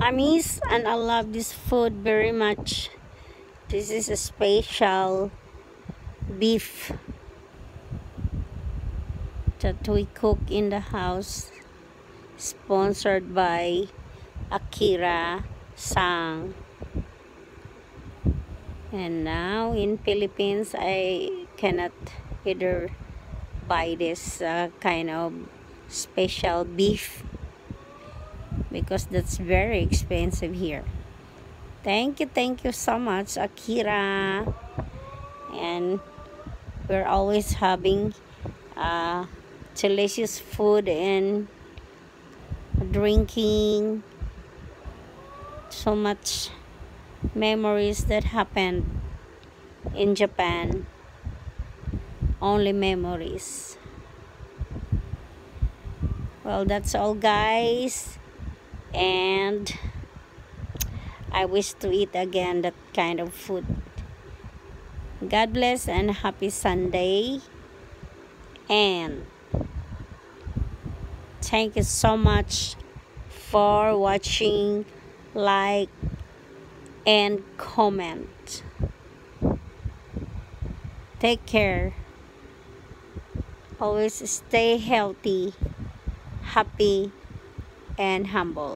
I miss and I love this food very much. This is a special beef that we cook in the house, sponsored by Akira Sang. And now in Philippines, I cannot either buy this kind of special beef because that's very expensive here. Thank you so much, Akira. And we're always having delicious food and drinking. So much memories that happened in Japan. Only memories. Well, that's all, guys. And I wish to eat again that kind of food. God bless and happy Sunday. And thank you so much for watching, like, and comment. Take care. Always stay healthy, happy, and humble.